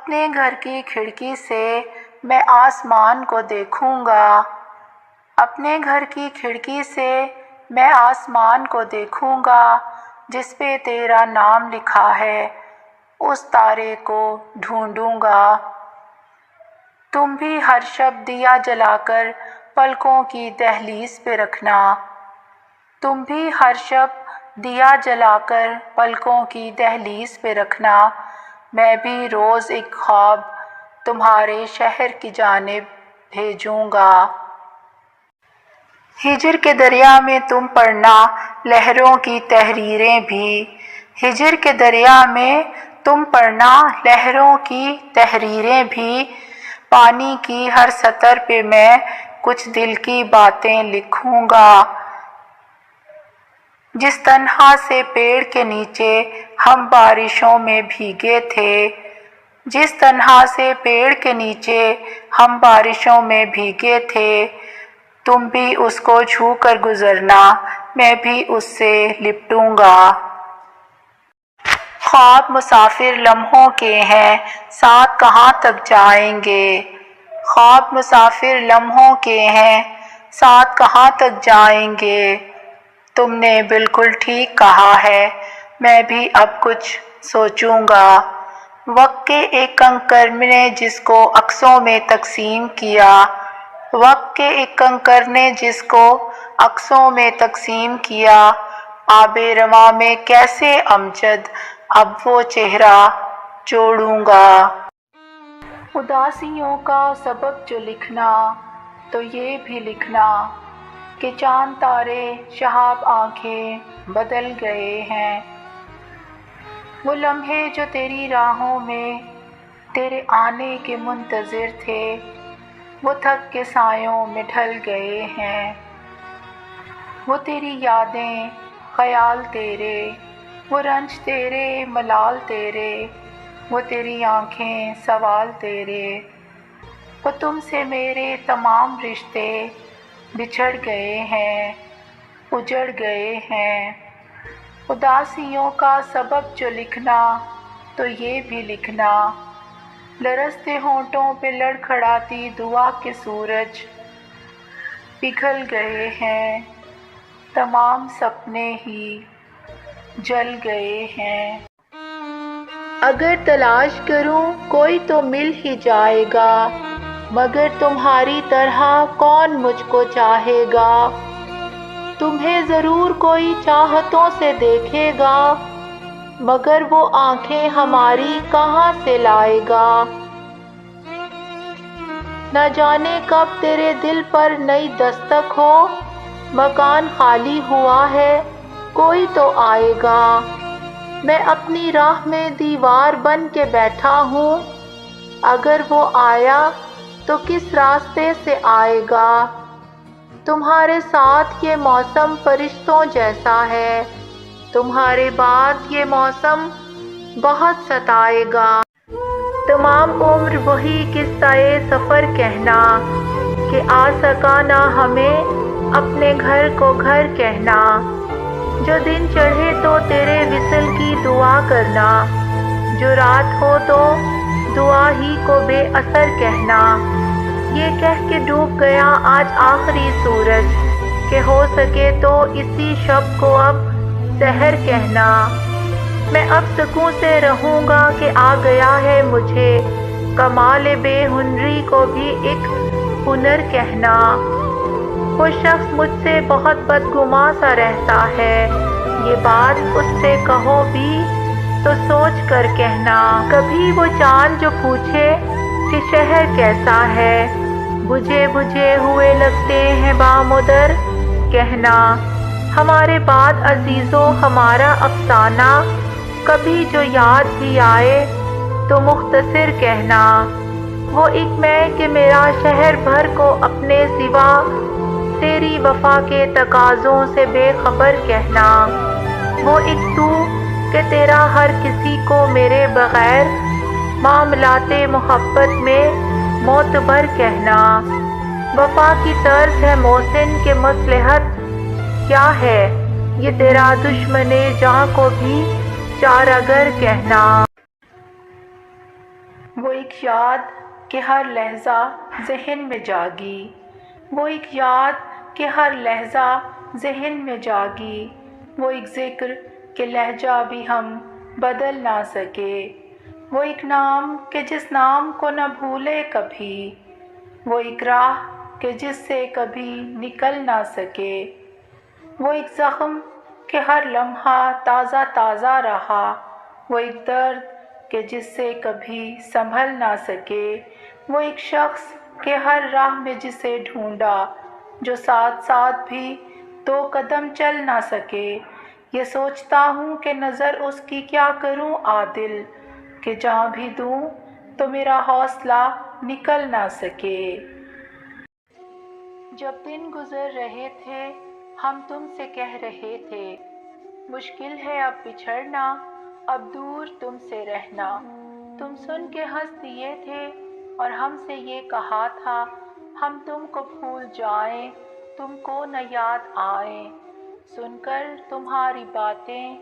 اپنے گھر کی کھڑکی سے میں آسمان کو دیکھوں گا، اپنے گھر کی کھڑکی سے میں آسمان کو دیکھوں گا جس پہ تیرا نام لکھا ہے، اس تارے کو ڈھونڈوں گا۔ تم بھی ہر شب دیا جلا کر پلکوں کی دہلیز پہ رکھنا، تم بھی ہر شب دیا جلا کر پلکوں کی دہلیز پہ رکھنا، میں بھی روز ایک خواب تمہارے شہر کی جانب بھیجوں گا۔ ہجر کے دریا میں تم پڑھنا لہروں کی تحریریں بھی، ہجر کے دریا میں تم پڑھنا لہروں کی تحریریں بھی، پانی کی ہر سطر پہ میں کچھ دل کی باتیں لکھوں گا۔ جس تنہا سے پیڑ کے نیچے ہم بارشوں میں بھیگے تھے، جس تنہا سے پیڑ کے نیچے ہم بارشوں میں بھیگے تھے، تم بھی اس کو چھو کر گزرنا، میں بھی اس سے لپٹوں گا۔ خواب مسافر لمحوں کے ہیں، ساتھ کہاں تک جائیں گے، خواب مسافر لمحوں کے ہیں، ساتھ کہاں تک جائیں گے۔ تم نے بالکل ٹھیک کہا ہے، میں بھی اب کچھ سوچوں گا۔ وقت کے ایک کنکر نے جس کو عکسوں میں تقسیم کیا، وقت کے ایک کنکر نے جس کو عکسوں میں تقسیم کیا، آب رواں میں کیسے امجد اب وہ چہرہ جوڑوں گا۔ اداسیوں کا سبب جو لکھنا تو یہ بھی لکھنا کہ چاند تارے شہاب آنکھیں بدل گئے ہیں، وہ لمحے جو تیری راہوں میں تیرے آنے کے منتظر تھے، وہ تھک کے سایوں میں ڈھل گئے ہیں، وہ تیری یادیں خیال تیرے، وہ رنج تیرے ملال تیرے، وہ تیری آنکھیں سوال تیرے، وہ تم سے میرے تمام رشتے بچھڑ گئے ہیں، اجڑ گئے ہیں۔ اداسیوں کا سبب جو لکھنا تو یہ بھی لکھنا، لرزتے ہونٹوں پہ لڑکھڑاتی دعا کے سورج پگھل گئے ہیں، تمام سپنے ہی جل گئے ہیں۔ اگر تلاش کروں کوئی تو مل ہی جائے گا، مگر تمہاری طرح کون مجھ کو چاہے گا، تمہیں ضرور کوئی چاہتوں سے دیکھے گا، مگر وہ آنکھیں ہماری کہاں سے لائے گا۔ نہ جانے کب تیرے دل پر نئی دستک ہو، مکان خالی ہوا ہے کوئی تو آئے گا، میں اپنی راہ میں دیوار بن کے بیٹھا ہوں، اگر وہ آیا تو کس راستے سے آئے گا۔ تمہارے ساتھ یہ موسم فرشتوں جیسا ہے، تمہارے بعد یہ موسم بہت ستائے گا۔ تمام عمر وہی قصہ سفر کہنا کہ آ سکا نہ ہمیں اپنے گھر کو گھر کہنا، جو دن چڑھے تو تیرے وصل کی دعا کرنا، جو رات ہو تو دعا ہی کو بے اثر کہنا۔ یہ کہہ کے ڈوب گیا آج آخری سورج کہ ہو سکے تو اسی شب کو اب سحر کہنا، میں اب سکون سے رہوں گا کہ آ گیا ہے مجھے کمال بے ہنری کو بھی ایک ہنر کہنا۔ وہ شخص مجھ سے بہت بدگماں سا رہتا ہے، یہ بات اس سے کہو بھی تو سوچ کر کہنا۔ کبھی وہ چاند جو پوچھے کہ شہر کیسا ہے، بجھے بجھے ہوئے لگتے ہیں بامدر کہنا، ہمارے بعد عزیزو ہمارا افسانہ کبھی جو یاد بھی آئے تو مختصر کہنا۔ وہ ایک میں کہ میرا شہر بھر کو اپنے سوا تیری وفا کے تقاضوں سے بے خبر کہنا، وہ ایک تو کہ تیرا ہر کسی کو میرے بغیر معاملات محبت میں معتبر کہنا۔ وفا کی طرز ہے محسن کہ مصلحت کیا ہے، یہ تیرا دشمن جاں کو بھی چارہ گر کہنا۔ وہ ایک یاد کہ ہر لحظہ ذہن میں جاگی، وہ ایک یاد کہ ہر لحظہ ذہن میں جاگی، وہ ایک ذکر کہ لہجہ بھی ہم بدل نہ سکے، وہ ایک نام کہ جس نام کو نہ بھولے کبھی، وہ ایک راہ کہ جس سے کبھی نکل نہ سکے، وہ ایک زخم کہ ہر لمحہ تازہ تازہ رہا، وہ ایک درد کہ جس سے کبھی سنبھل نہ سکے، وہ ایک شخص کہ ہر راہ میں جسے ڈھونڈا جو ساتھ ساتھ بھی 2 قدم چل نہ سکے۔ یہ سوچتا ہوں کہ نظر اس کی کیا کروں عادل، کہ جہاں بھی دوں تو میرا حوصلہ نکل نہ سکے۔ جب دن گزر رہے تھے ہم تم سے کہہ رہے تھے مشکل ہے اب بچھڑنا، اب دور تم سے رہنا، تم سن کے ہنس دیے تھے اور ہم سے یہ کہا تھا ہم تم کو بھول جائیں، تم کو نہ یاد آئیں، سن کر تمہاری باتیں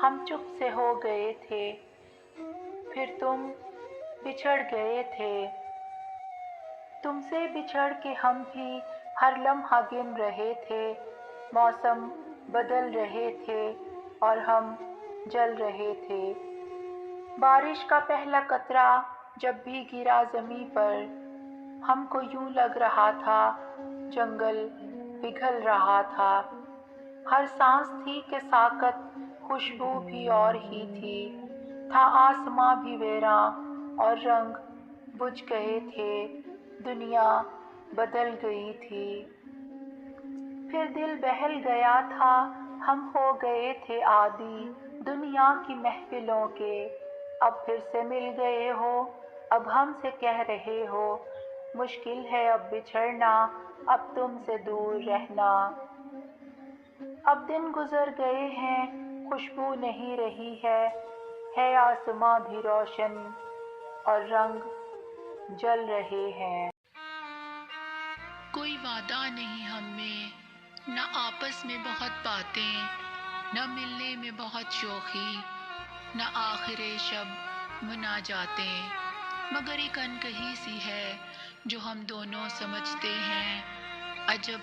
ہم چپ سے ہو گئے تھے، پھر تم بچھڑ گئے تھے، تم سے بچھڑ کے ہم بھی ہر لمحہ گن رہے تھے، موسم بدل رہے تھے اور ہم جل رہے تھے، بارش کا پہلا قطرہ جب بھی گرا زمیں پر ہم کو یوں لگ رہا تھا جنگل پگھل رہا تھا، ہر سانس تھی کہ ساکت خوشبو بھی اور ہی تھی، تھا آسماں بھی ویراں اور رنگ بجھ گئے تھے، دنیا بدل گئی تھی، پھر دل بہل گیا تھا، ہم ہو گئے تھے عادی دنیا کی محفلوں کے، اب پھر سے مل گئے ہو، اب ہم سے کہہ رہے ہو مشکل ہے اب بچھڑنا، اب تم سے دور رہنا، اب دن گزر گئے ہیں خوشبو نہیں رہی ہے آسماں بھی روشن اور رنگ جل رہے ہیں۔ کوئی وعدہ نہیں ہم میں، نہ آپس میں بہت باتیں، نہ ملنے میں بہت شوخی، نہ آخر شب مناجاتیں، مگر ایک انکہی سی ہے جو ہم دونوں سمجھتے ہیں، عجب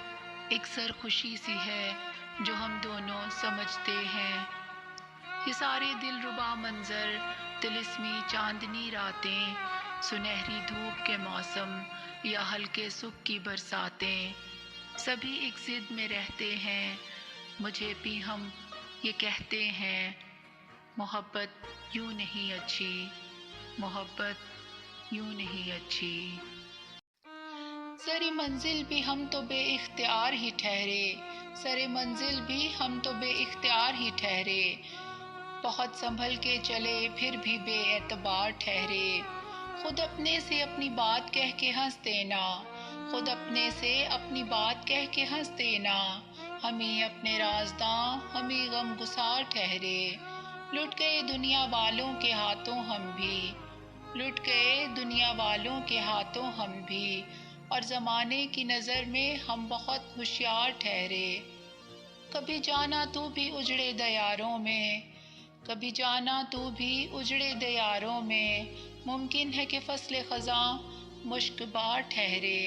ایک سرخوشی سی ہے جو ہم دونوں سمجھتے ہیں، یہ سارے دل ربا منظر، طلسمی چاندنی راتیں، سنہری دھوپ کے موسم یا ہلکے سکھ کی برساتیں، سبھی ایک ضد میں رہتے ہیں، مجھے بھی ہم یہ کہتے ہیں محبت یوں نہیں اچھی، محبت یوں نہیں اچھی۔ سر منزل بھی ہم تو بے اختیار ہی ٹھہرے، سر منزل بھی ہم تو بے اختیار ہی ٹھہرے، بہت سنبھل کے چلے پھر بھی بے اعتبار ٹھہرے، خود اپنے سے اپنی بات کہہ کے ہنس دینا، خود اپنے سے اپنی بات کہہ کے ہنس دینا، ہمیں اپنے رازداں ہمیں غم گسار ٹھہرے، لٹ گئے دنیا والوں کے ہاتھوں ہم بھی، لٹ گئے دنیا والوں کے ہاتھوں ہم بھی، اور زمانے کی نظر میں ہم بہت ہوشیار ٹھہرے، کبھی جانا تو بھی اجڑے دیاروں میں، کبھی جانا تو بھی اجڑے دیاروں میں، ممکن ہے کہ فصل خزاں مشک بار ٹھہرے،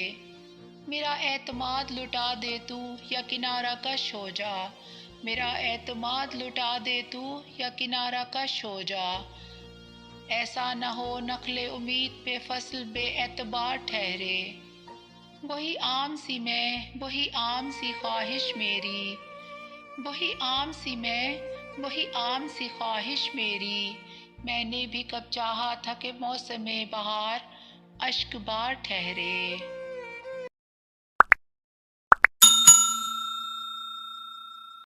میرا اعتماد لٹا دے تو یا کنارہ کش ہو جا، میرا اعتماد لٹا دے تو یا کنارہ کش ہو جا، ایسا نہ ہو نخل امید پہ فصل بے اعتبار ٹھہرے، وہی عام سی میں وہی عام سی خواہش میری، وہی عام سی میں وہی عام سی خواہش میری، میں نے بھی کب چاہا تھا کہ موسم بہار اشک بار ٹھہرے۔